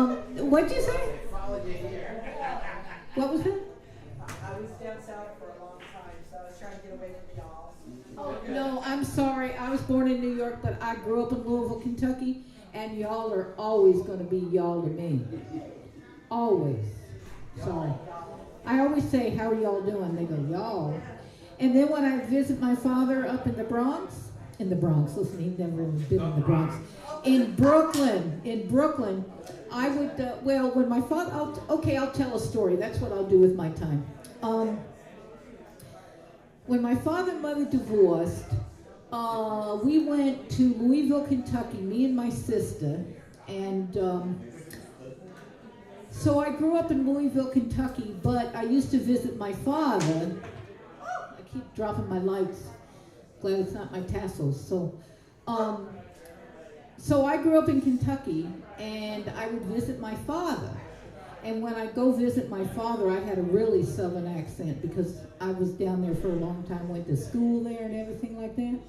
What'd you say? What was that? I was down south for a long time, so I was trying to get away from y'all. Oh, no, I'm sorry. I was born in New York, but I grew up in Louisville, Kentucky, and y'all are always going to be y'all to me. Always. Sorry. I always say, how are y'all doing? They go, y'all. And then when I visit my father up in the Bronx, listen, he's never even been in the Bronx. In Brooklyn, I would, when my father, I'll tell a story. That's what I'll do with my time. When my father and mother divorced, we went to Louisville, Kentucky, me and my sister, and so I grew up in Louisville, Kentucky, but I used to visit my father. I keep dropping my lights. Glad it's not my tassels. So I grew up in Kentucky, and I would visit my father. And when I go visit my father, I had a really southern accent because I was down there for a long time, went to school there and everything like that.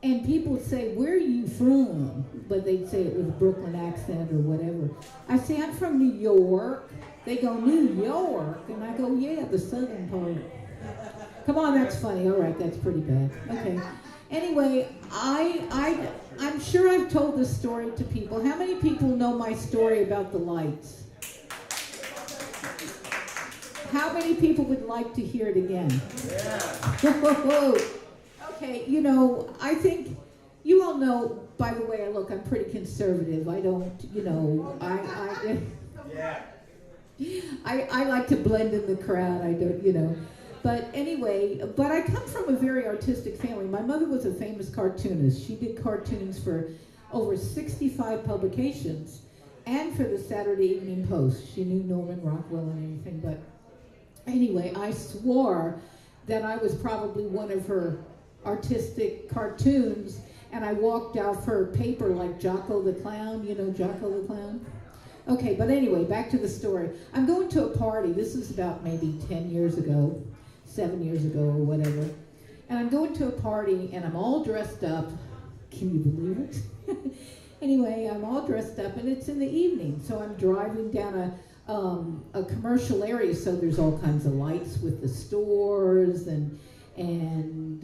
And people would say, where are you from? But they'd say it with a Brooklyn accent or whatever. I say, I'm from New York. They go, New York? And I go, yeah, the southern part. Come on, that's funny. All right, that's pretty bad. Okay. Anyway, I'm sure I've told this story to people. How many people know my story about the lights? How many people would like to hear it again? Yeah. Okay, I think you all know, by the way I look, I'm pretty conservative. I don't, I like to blend in the crowd. I don't, But anyway, I come from a very artistic family. My mother was a famous cartoonist. She did cartoons for over 65 publications and for the Saturday Evening Post. She knew Norman Rockwell and everything, but anyway, I swore that I was probably one of her artistic cartoons, and I walked out for paper like Jocko the Clown. You know Jocko the Clown? Okay, but anyway, back to the story. I'm going to a party. This is about maybe 10 years ago, 7 years ago or whatever. And I'm going to a party, and I'm all dressed up. Can you believe it? Anyway, I'm all dressed up, and it's in the evening. So I'm driving down a commercial area, so there's all kinds of lights with the stores, and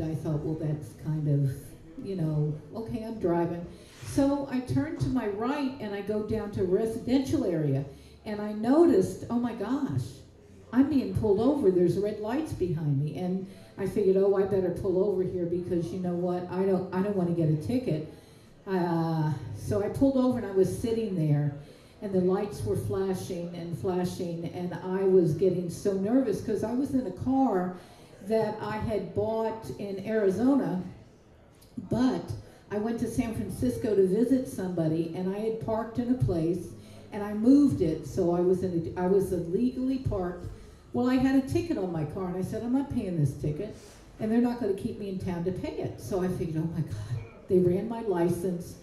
I thought, well, that's kind of, okay, I'm driving. So I turn to my right, and I go down to a residential area, and I noticed, oh my gosh, I'm being pulled over. There's red lights behind me, and I figured, I better pull over here because you know what? I don't want to get a ticket. So I pulled over, and I was sitting there, and the lights were flashing, and I was getting so nervous because I was in a car that I had bought in Arizona, but I went to San Francisco to visit somebody, and I had parked in a place, and I moved it, so I was illegally parked. Well, I had a ticket on my car, and I said, I'm not paying this ticket, and they're not going to keep me in town to pay it. So I figured, oh my God, they ran my license.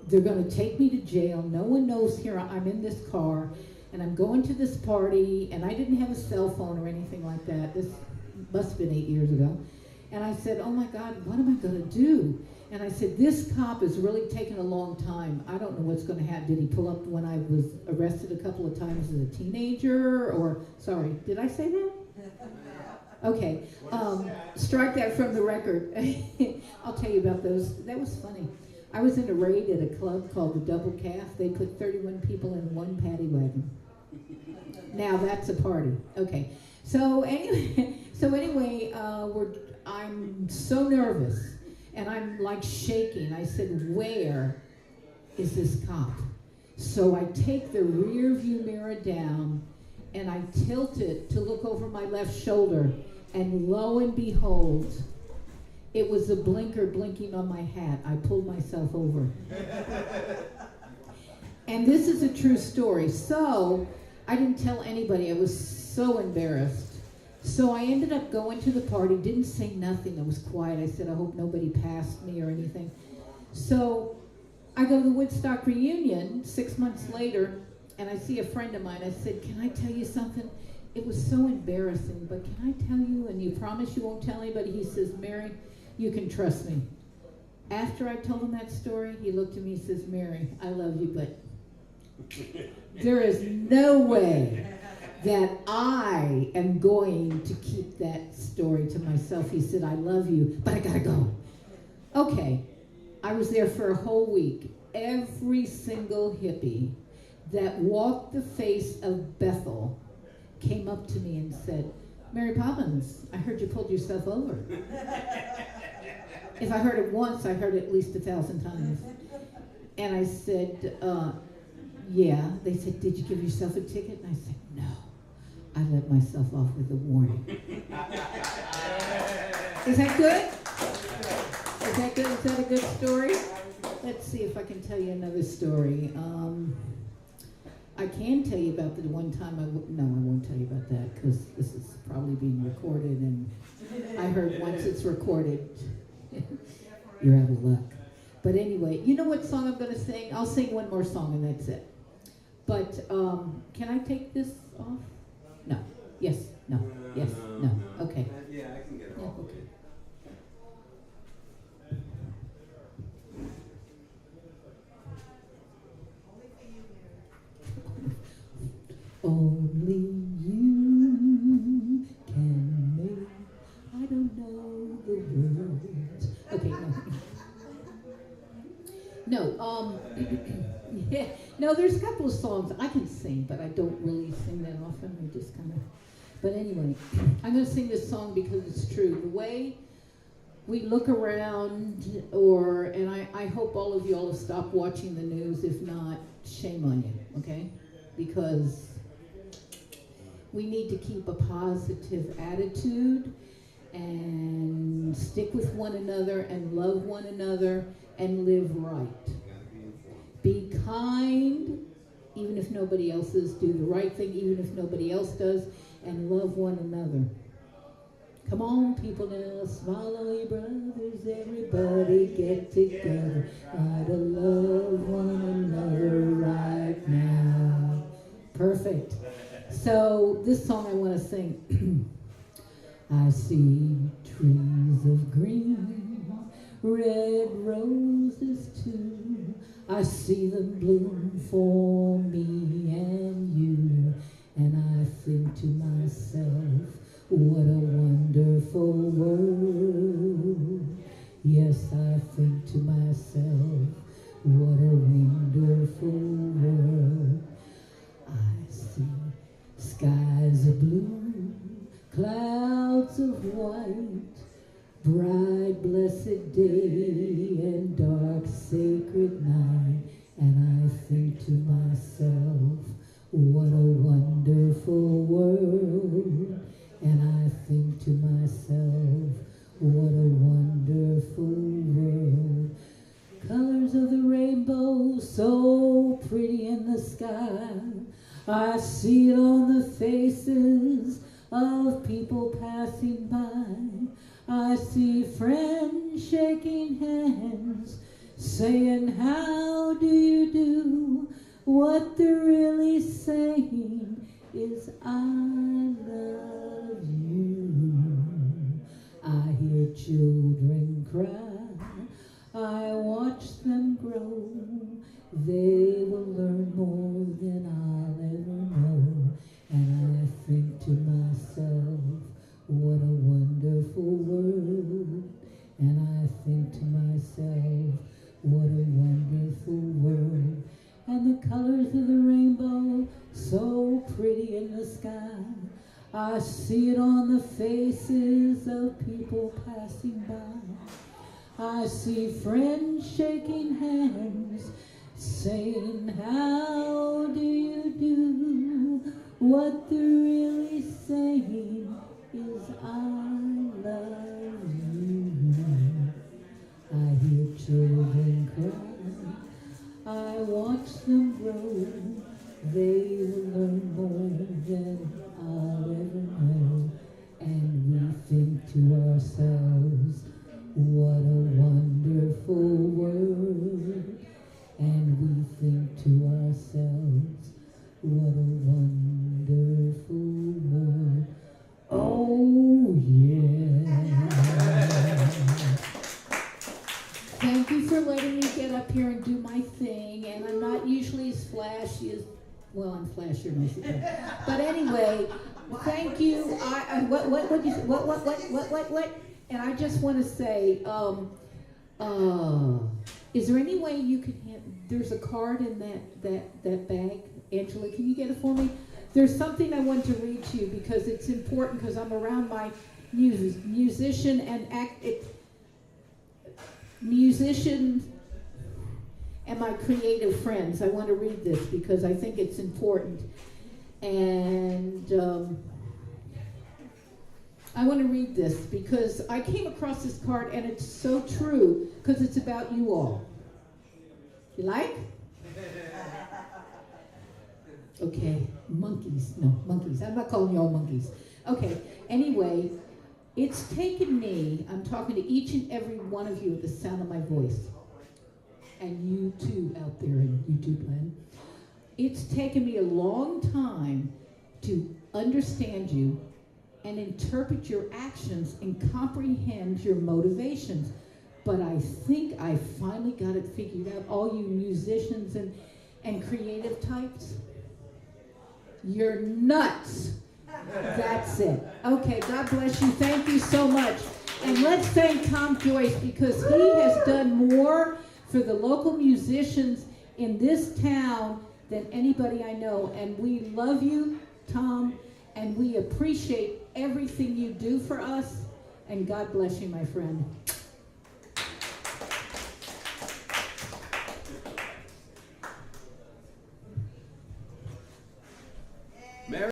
They're going to take me to jail. No one knows here I'm in this car, and I'm going to this party, and I didn't have a cell phone or anything like that. This must have been 8 years ago. And I said, oh my God, what am I going to do? And I said, this cop is really taking a long time. I don't know what's going to happen. Did he pull up when I was arrested a couple of times as a teenager? Or, sorry, did I say that? Okay, strike that from the record. I'll tell you about those. That was funny. I was in a raid at a club called the Double Calf. They put 31 people in one paddy wagon. Now that's a party. Okay, so anyway, I'm so nervous. And I'm like shaking. I said, where is this cop? So I take the rear view mirror down and I tilt it to look over my left shoulder. And lo and behold, it was a blinker blinking on my hat. I pulled myself over. And this is a true story. So I didn't tell anybody. I was so embarrassed. So I ended up going to the party, didn't say nothing. I was quiet. I said, I hope nobody passed me or anything. So I go to the Woodstock reunion 6 months later, and I see a friend of mine. I said, can I tell you something? It was so embarrassing, but can I tell you? And you promise you won't tell anybody? He says, Mary, you can trust me. After I told him that story, he looked at me and says, Mary, I love you, but There is no way that I am going to keep that story to myself. He said, I love you, but I gotta go. Okay, I was there for a whole week. Every single hippie that walked the face of Bethel came up to me and said, Mary Poppiins, I heard you pulled yourself over. If I heard it once, I heard it at least 1,000 times. And I said, yeah. They said, did you give yourself a ticket? And I said, no. I let myself off with a warning. Is that good? Is that good? Is that a good story? Let's see if I can tell you another story. I can tell you about the one time no, I won't tell you about that because this is probably being recorded, and I heard once it's recorded, you're out of luck. But anyway, you know what song I'm going to sing? I'll sing one more song and that's it. But can I take this off? No. Yes. No. Yes. No. Okay. Yeah, I can get it off. Yeah, okay. Only you can make, I don't know the words. Okay, no. Yeah, no, there's a couple of songs I can sing, but I don't really sing that often. I just kind of, but anyway, I'm going to sing this song because it's true. The way we look around, and I hope all of y'all have stopped watching the news. If not, shame on you, okay? Because we need to keep a positive attitude and stick with one another and love one another and live right. Be kind, even if nobody else is. Do the right thing, even if nobody else does, and love one another. Come on, people now, smile on your brothers, everybody get together. Try to love one another right now. Perfect. So this song I want to sing. I see trees of green, red roses too. I see them bloom for me and you. And I think to myself, what a wonderful world. Yes, I think to myself, what a wonderful world. I see skies of blue, clouds of white, bright blessed day and dark sacred night. And I think to myself, what a wonderful world. And I think to myself, what a wonderful world. Colors of the rainbow so pretty in the sky. I see it on the faces of people passing by. I see friends shaking hands, saying, how do you do? What they're really saying is, I love you. I hear children cry. I watch them grow. They will learn more than I'll ever know. And I think to myself, what a wonderful world. And I think to myself, what a wonderful world. And the colors of the rainbow so pretty in the sky. I see it on the faces of people passing by. I see friends shaking hands, saying, how do you do? What they're really saying is, I love you. I hear children cry. I watch them grow. They will learn more than I'll ever know. And we think to ourselves, what a wonderful world. And we think to ourselves, what a wonderful world. Oh, yeah. Thank you for letting me get up here and do my thing. And I'm not usually as flashy Well, I'm flashier myself. But anyway, thank you. What you say? What? And I just want to say, is there any way you could there's a card in that bag. Angela, can you get it for me? There's something I want to read to you because it's important because I'm around my musician and my creative friends. I want to read this because I think it's important. And I want to read this because I came across this card and it's so true because it's about you all. You like? Okay, monkeys. No, monkeys. I'm not calling you all monkeys. Okay, anyway, it's taken me, I'm talking to each and every one of you at the sound of my voice, and you too out there in YouTube land. It's taken me a long time to understand you and interpret your actions and comprehend your motivations. But I think I finally got it figured out. All you musicians and creative types, you're nuts. That's it. Okay, God bless you. Thank you so much. And let's thank Tom Joyce because he has done more for the local musicians in this town than anybody I know. And we love you, Tom, and we appreciate everything you do for us. And God bless you, my friend.